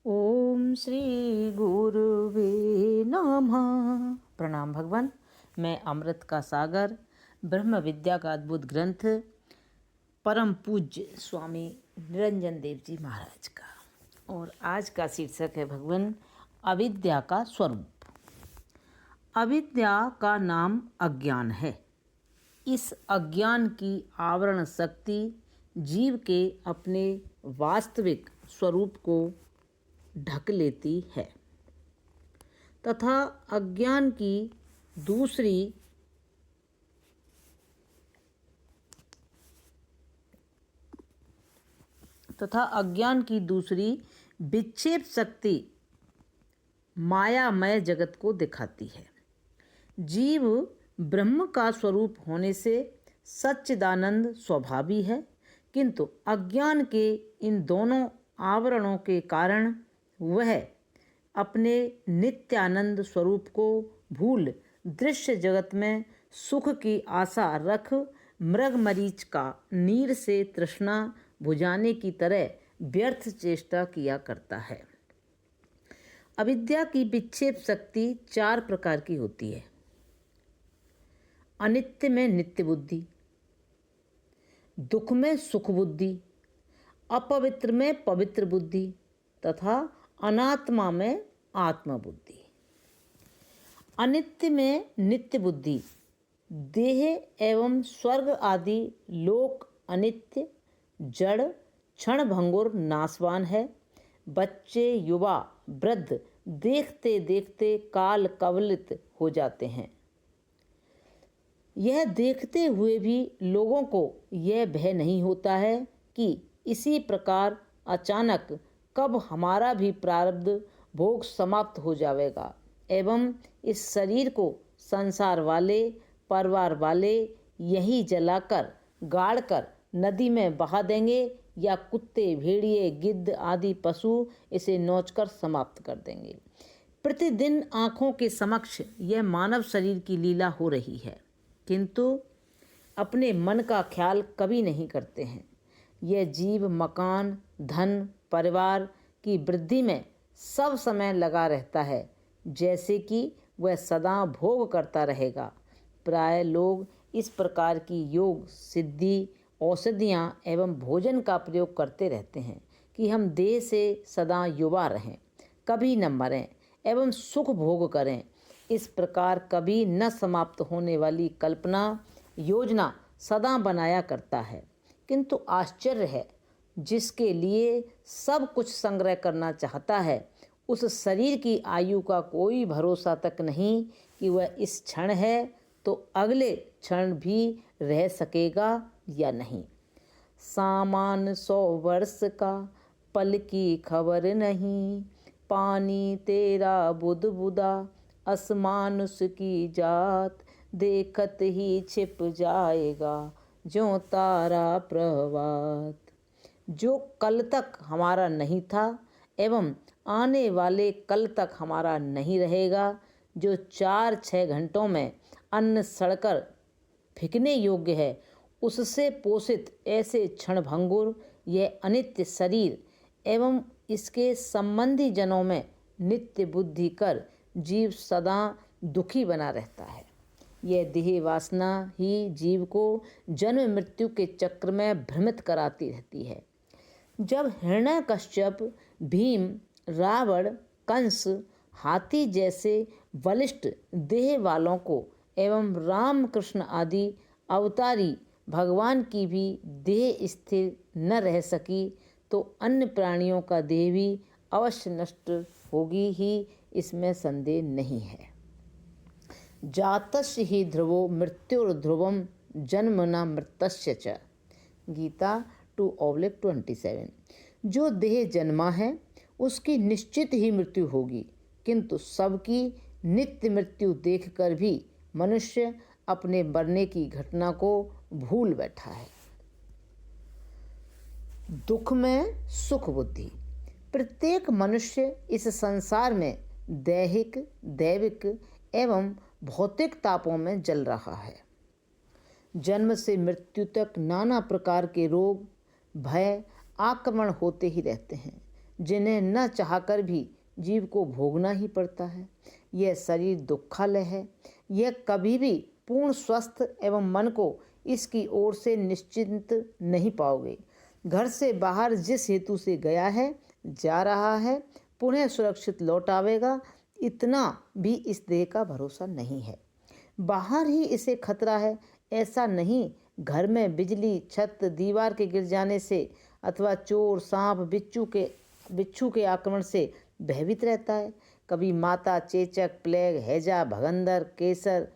ओम श्री गुरुवे नमः। प्रणाम भगवान। मैं अमृत का सागर ब्रह्म विद्या का अद्भुत ग्रंथ परम पूज्य स्वामी निरंजन देव जी महाराज का, और आज का शीर्षक है भगवान अविद्या का स्वरूप। अविद्या का नाम अज्ञान है। इस अज्ञान की आवरण शक्ति जीव के अपने वास्तविक स्वरूप को ढक लेती है तथा अज्ञान की दूसरी विक्षेप शक्ति मायामय जगत को दिखाती है। जीव ब्रह्म का स्वरूप होने से सच्चिदानंद स्वभावी है, किंतु अज्ञान के इन दोनों आवरणों के कारण वह अपने नित्यानंद स्वरूप को भूल दृश्य जगत में सुख की आशा रख मृगमरीच का नीर से तृष्णा बुझाने की तरह व्यर्थ चेष्टा किया करता है। अविद्या की विक्षेप शक्ति 4 प्रकार की होती है। अनित्य में नित्य बुद्धि, दुख में सुख बुद्धि, अपवित्र में पवित्र बुद्धि तथा अनात्मा में आत्मा बुद्धि। अनित्य में नित्य बुद्धि देह एवं स्वर्ग आदि लोक अनित्य, जड़, क्षण भंगुर, नाशवान है। बच्चे, युवा, वृद्ध देखते देखते काल कवलित हो जाते हैं। यह देखते हुए भी लोगों को यह भय नहीं होता है कि इसी प्रकार अचानक कब हमारा भी प्रारब्ध भोग समाप्त हो जाएगा एवं इस शरीर को संसार वाले, परिवार वाले यही जलाकर गाड़कर नदी में बहा देंगे या कुत्ते, भेड़िए, गिद्ध आदि पशु इसे नोचकर समाप्त कर देंगे। प्रतिदिन आँखों के समक्ष यह मानव शरीर की लीला हो रही है, किंतु अपने मन का ख्याल कभी नहीं करते हैं। यह जीव मकान, धन, परिवार की वृद्धि में सब समय लगा रहता है, जैसे कि वह सदा भोग करता रहेगा। प्राय लोग इस प्रकार की योग सिद्धि, औषधियाँ एवं भोजन का प्रयोग करते रहते हैं कि हम देह से सदा युवा रहें, कभी न मरें एवं सुख भोग करें। इस प्रकार कभी न समाप्त होने वाली कल्पना योजना सदा बनाया करता है, किंतु आश्चर्य है, जिसके लिए सब कुछ संग्रह करना चाहता है उस शरीर की आयु का कोई भरोसा तक नहीं कि वह इस क्षण है तो अगले क्षण भी रह सकेगा या नहीं। सामान 100 वर्ष का पल की खबर नहीं, पानी तेरा बुद बुदा आसमान उसकी जात, देखत ही छिप जाएगा जो तारा प्रभात। जो कल तक हमारा नहीं था एवं आने वाले कल तक हमारा नहीं रहेगा, जो 4-6 घंटों में अन्न सड़कर फेंकने योग्य है, उससे पोषित ऐसे क्षणभंगुर यह अनित्य शरीर एवं इसके संबंधी जनों में नित्य बुद्धि कर जीव सदा दुखी बना रहता है। यह देह वासना ही जीव को जन्म मृत्यु के चक्र में भ्रमित कराती रहती है। जब हिरण्यकश्यप, भीम, रावण, कंस, हाथी जैसे बलिष्ठ देह वालों को एवं राम कृष्ण आदि अवतारी भगवान की भी देह स्थिर न रह सकी, तो अन्य प्राणियों का देह भी अवश्य नष्ट होगी ही, इसमें संदेह नहीं है। जातस्य ही ध्रुवो मृत्युर्ध्रुवम जन्म न मृतस्य च। गीता 2:27। जो देह जन्मा है उसकी निश्चित ही मृत्यु होगी, किंतु सबकी नित्य मृत्यु देखकर भी मनुष्य अपने मरने की घटना को भूल बैठा है। दुख में सुख बुद्धि। प्रत्येक मनुष्य इस संसार में दैहिक, दैविक एवं भौतिक तापों में जल रहा है। जन्म से मृत्यु तक नाना प्रकार के रोग, भय, आक्रमण होते ही रहते हैं। जिन्हें न चाहकर भी जीव को भोगना ही पड़ता है। यह शरीर दुखालय है। यह कभी भी पूर्ण स्वस्थ एवं मन को इसकी ओर से निश्चिंत नहीं पाओगे। घर से बाहर जिस हेतु से गया है, जा रहा है, पुनः सुरक्षित लौट आवेगा, इतना भी इस देह का भरोसा नहीं है। बाहर ही इसे खतरा है ऐसा नहीं। घर में बिजली, छत, दीवार के गिर जाने से अथवा चोर, सांप, बिच्छू के आक्रमण से भयभीत रहता है। कभी माता, चेचक, प्लेग, हैजा, भगंदर, केसर,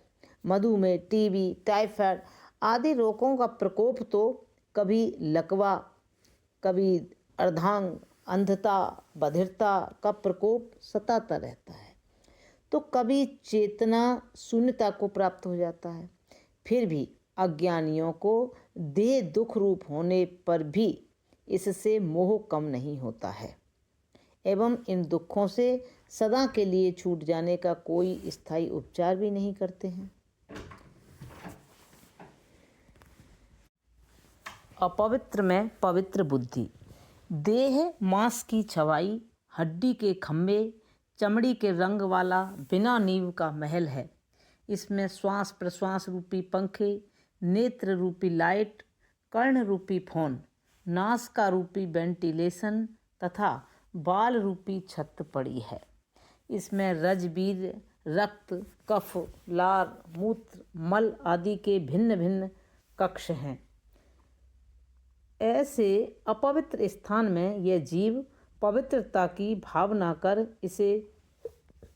मधुमेह, टीबी, टाइफाइड आदि रोगों का प्रकोप, तो कभी लकवा, कभी अर्धांग, अंधता, बधिरता का प्रकोप सताता रहता है। तो कभी चेतना शून्यता को प्राप्त हो जाता है। फिर भी अज्ञानियों को देह दुख रूप होने पर भी इससे मोह कम नहीं होता है एवं इन दुखों से सदा के लिए छूट जाने का कोई स्थायी उपचार भी नहीं करते हैं। अपवित्र में पवित्र बुद्धि। देह मांस की छवाई, हड्डी के खंभे, चमड़ी के रंग वाला बिना नींव का महल है। इसमें श्वास प्रश्वास रूपी पंखे, नेत्र रूपी लाइट, कर्ण रूपी फोन, नासिका रूपी वेंटिलेशन तथा बाल रूपी छत पड़ी है। इसमें रज, बीज, रक्त, कफ, लार, मूत्र, मल आदि के भिन्न भिन्न कक्ष हैं। ऐसे अपवित्र स्थान में यह जीव पवित्रता की भावना कर इसे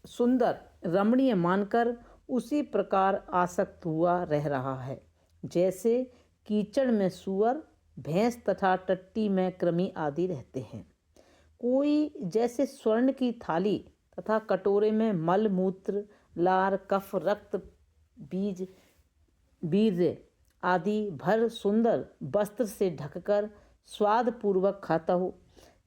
सुंदर रमणीय मानकर उसी प्रकार आसक्त हुआ रह रहा है जैसे कीचड़ में सूअर, भैंस तथा टट्टी में कृमि आदि रहते हैं। कोई जैसे स्वर्ण की थाली तथा कटोरे में मल, मूत्र, लार, कफ, रक्त, बीज, वीर्य आदि भर सुंदर वस्त्र से ढककर स्वाद पूर्वक खाता हो,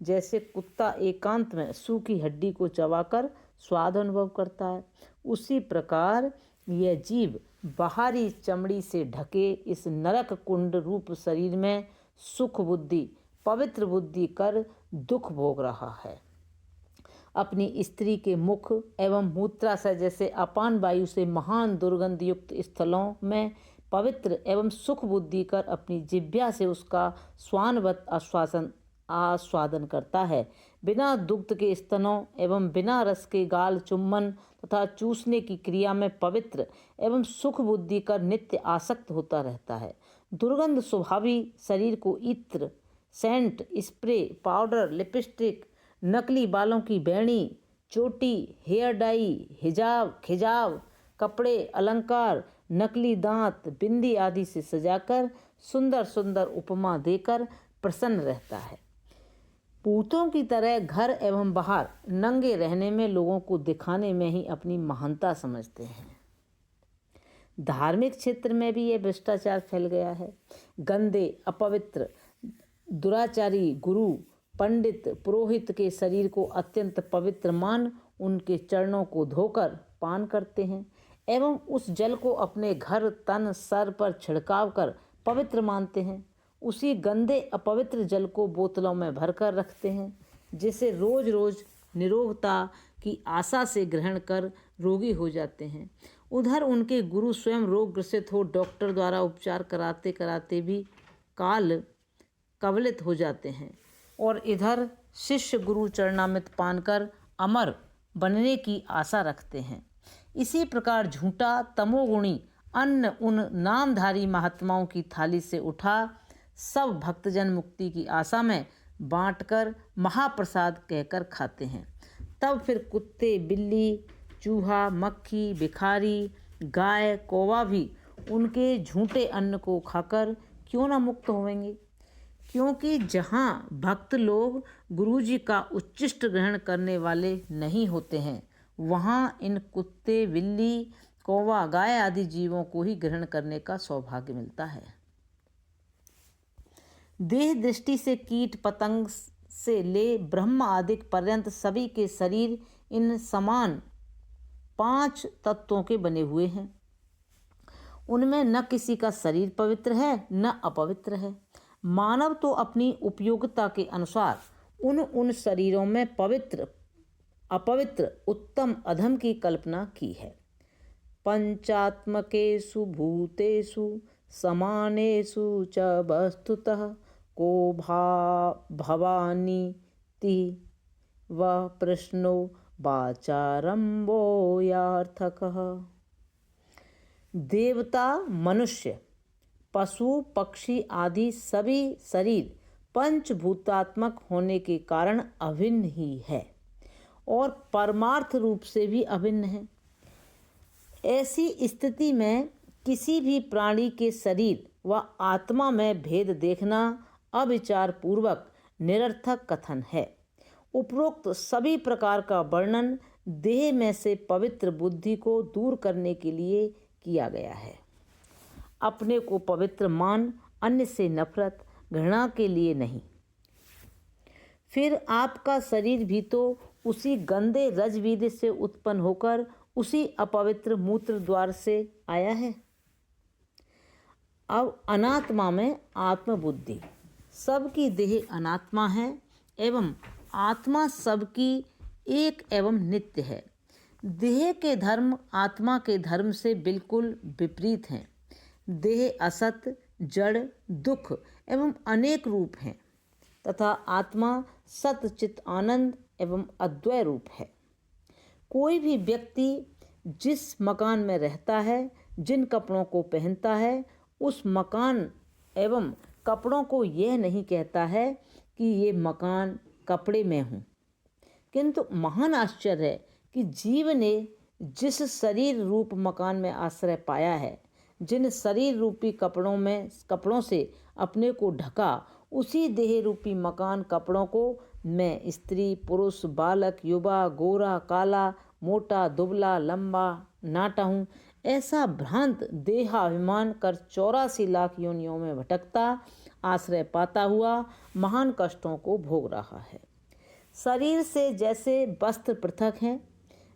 जैसे कुत्ता एकांत में सूखी हड्डी को चबाकर स्वाद अनुभव करता है, उसी प्रकार यह जीव बाहरी चमड़ी से ढके इस नरक कुंड रूप शरीर में सुख बुद्धि, पवित्र बुद्धि कर दुख भोग रहा है। अपनी स्त्री के मुख एवं मूत्राशय जैसे अपान वायु से महान दुर्गंध युक्त स्थलों में पवित्र एवं सुख बुद्धि कर अपनी जिह्वा से उसका स्वानवत आस्वादन करता है। बिना दुग्ध के स्तनों एवं बिना रस के गाल चुम्बन तथा चूसने की क्रिया में पवित्र एवं सुख बुद्धि कर नित्य आसक्त होता रहता है। दुर्गंध स्वभावी शरीर को इत्र, सेंट, स्प्रे, पाउडर, लिपस्टिक, नकली बालों की बैणी, चोटी, हेयर डाई, हिजाब, खिजाब, कपड़े, अलंकार, नकली दांत, बिंदी आदि से सजाकर सुंदर सुंदर उपमा देकर प्रसन्न रहता है। पूतों की तरह घर एवं बाहर नंगे रहने में लोगों को दिखाने में ही अपनी महानता समझते हैं। धार्मिक क्षेत्र में भी यह भ्रष्टाचार फैल गया है। गंदे, अपवित्र, दुराचारी गुरु, पंडित, पुरोहित के शरीर को अत्यंत पवित्र मान उनके चरणों को धोकर पान करते हैं एवं उस जल को अपने घर, तन, सर पर छिड़काव कर पवित्र मानते हैं। उसी गंदे अपवित्र जल को बोतलों में भरकर रखते हैं, जिसे रोज रोज निरोगता की आशा से ग्रहण कर रोगी हो जाते हैं। उधर उनके गुरु स्वयं रोग ग्रसित हो डॉक्टर द्वारा उपचार कराते कराते भी काल कवलित हो जाते हैं और इधर शिष्य गुरु चरणामृत पान कर अमर बनने की आशा रखते हैं। इसी प्रकार झूठा तमोगुणी अन्न उन नामधारी महात्माओं की थाली से उठा सब भक्तजन मुक्ति की आशा में बांटकर महाप्रसाद कहकर खाते हैं। तब फिर कुत्ते, बिल्ली, चूहा, मक्खी, भिखारी, गाय, कौवा भी उनके झूठे अन्न को खाकर क्यों न मुक्त होंगे, क्योंकि जहाँ भक्त लोग गुरुजी का उच्चिष्ट ग्रहण करने वाले नहीं होते हैं, वहाँ इन कुत्ते, बिल्ली, कौवा, गाय आदि जीवों को ही ग्रहण करने का सौभाग्य मिलता है। देह दृष्टि से कीट पतंग से ले ब्रह्म आदि पर्यंत सभी के शरीर इन समान 5 तत्वों के बने हुए हैं। उनमें न किसी का शरीर पवित्र है न अपवित्र है। मानव तो अपनी उपयोगिता के अनुसार उन उन शरीरों में पवित्र अपवित्र उत्तम अधम की कल्पना की है। पंचात्मकेषु भूतेषु समानेषु च वस्तुतः को भवानीति वह प्रश्नो वाचारंभो यार्थकः। देवता, मनुष्य, पशु, पक्षी आदि सभी शरीर पंचभूतात्मक होने के कारण अभिन्न ही है और परमार्थ रूप से भी अभिन्न है। ऐसी स्थिति में किसी भी प्राणी के शरीर व आत्मा में भेद देखना अविचार पूर्वक निरर्थक कथन है। उपरोक्त सभी प्रकार का वर्णन देह में से पवित्र बुद्धि को दूर करने के लिए किया गया है। अपने को पवित्र मान अन्य से नफरत घृणा के लिए नहीं। फिर आपका शरीर भी तो उसी गंदे रजवीद से उत्पन्न होकर उसी अपवित्र मूत्र द्वार से आया है। अब अनात्मा में आत्मबुद्धि। सबकी देह अनात्मा है एवं आत्मा सबकी एक एवं नित्य है। देह के धर्म आत्मा के धर्म से बिल्कुल विपरीत हैं। देह असत, जड़, दुख एवं अनेक रूप हैं तथा आत्मा सत, चित, आनंद एवं अद्वय रूप है। कोई भी व्यक्ति जिस मकान में रहता है, जिन कपड़ों को पहनता है, उस मकान एवं कपड़ों को यह नहीं कहता है कि ये मकान कपड़े में हूँ। किंतु महान आश्चर्य है कि जीव ने जिस शरीर रूप मकान में आश्रय पाया है, जिन शरीर रूपी कपड़ों से अपने को ढका, उसी देह रूपी मकान कपड़ों को मैं स्त्री, पुरुष, बालक, युवा, गोरा, काला, मोटा, दुबला, लंबा, नाटा हूँ, ऐसा भ्रांत देहाभिमान कर 84 लाख योनियों में भटकता, आश्रय पाता हुआ महान कष्टों को भोग रहा है। शरीर से जैसे वस्त्र पृथक हैं,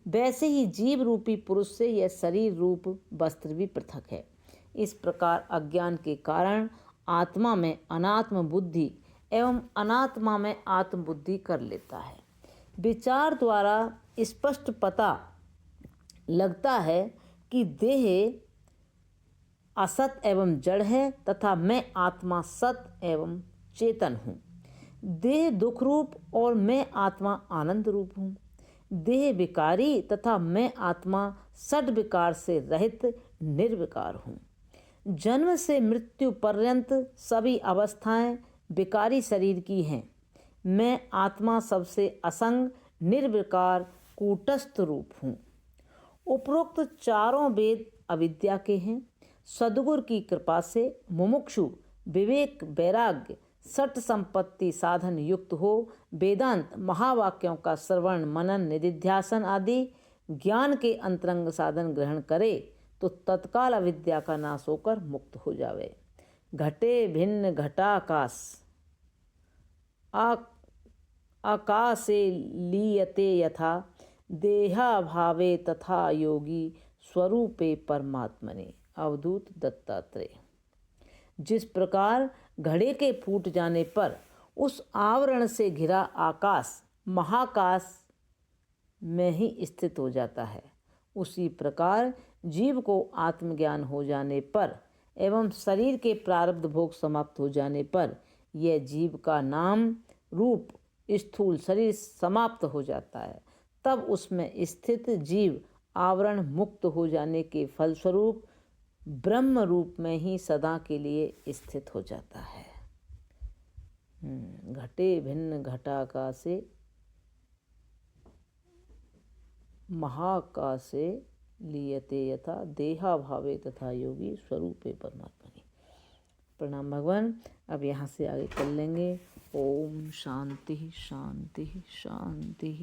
वैसे ही जीव रूपी पुरुष से यह शरीर रूप वस्त्र भी पृथक है। इस प्रकार अज्ञान के कारण आत्मा में अनात्म बुद्धि एवं अनात्मा में आत्मबुद्धि कर लेता है। विचार द्वारा स्पष्ट पता लगता है कि देह असत एवं जड़ है तथा मैं आत्मा सत एवं चेतन हूँ। देह दुख रूप और मैं आत्मा आनंद रूप हूँ। देह विकारी तथा मैं आत्मा षड विकार से रहित निर्विकार हूँ। जन्म से मृत्यु पर्यंत सभी अवस्थाएं विकारी शरीर की हैं। मैं आत्मा सबसे असंग, निर्विकार, कूटस्थ रूप हूँ। उपरोक्त चारों वेद अविद्या के हैं। सद्गुरु की कृपा से मुमुक्षु विवेक, वैराग्य, सट संपत्ति साधन युक्त हो वेदांत महावाक्यों का श्रवण, मनन, निधिध्यासन आदि ज्ञान के अंतरंग साधन ग्रहण करे तो तत्काल अविद्या का नाश होकर मुक्त हो जावे। घटे भिन्न घटाकाश आकाशे लीयते यथा देहा भावे तथा योगी स्वरूपे परमात्मने। अवधूत दत्तात्रेय। जिस प्रकार घड़े के फूट जाने पर उस आवरण से घिरा आकाश महाकाश में ही स्थित हो जाता है, उसी प्रकार जीव को आत्मज्ञान हो जाने पर एवं शरीर के प्रारब्ध भोग समाप्त हो जाने पर यह जीव का नाम रूप स्थूल शरीर समाप्त हो जाता है। तब उसमें स्थित जीव आवरण मुक्त हो जाने के फलस्वरूप ब्रह्म रूप में ही सदा के लिए स्थित हो जाता है। घटे भिन्न घटाकाशे महाकाशे लीयते यथा देहा भावे तथा योगी स्वरूपे परमात्मने। प्रणाम भगवान। अब यहाँ से आगे चल लेंगे। ओम शांति शांति शांति।